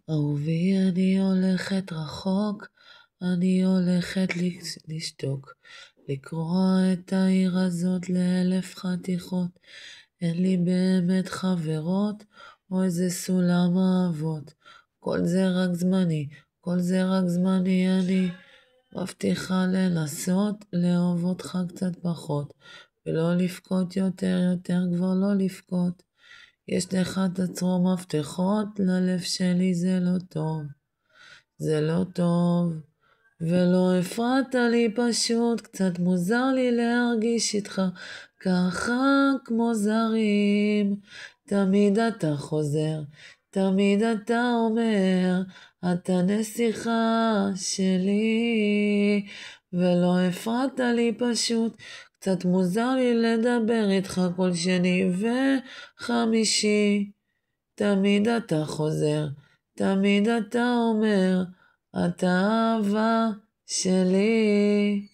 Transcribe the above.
אהובי, אני הולכת רחוק, אני הולכת לשתוק, לקרוע את העיר הזאת לאלף חתיכות. אין לי באמת חברות, או איזה סולם אהבות. כל זה רק זמני, כל זה רק זמני. אני מבטיחה לנסות לאהוב אותך קצת פחות, ולא לבכות יותר, כבר לא לבכות. יש לך תצרום מפתחות, ללב שלי זה לא טוב, זה לא טוב. ולא הפרעת לי, פשוט קצת מוזר לי להרגיש איתך ככה כמו זרים. תמיד אתה חוזר, תמיד אתה אומר, אתה נסיכה שלי. ולא הפרעת לי, פשוט קצת מוזר לי לדבר איתך כל שני וחמישי. תמיד אתה חוזר, תמיד אתה אומר, אתה אהבה שלי.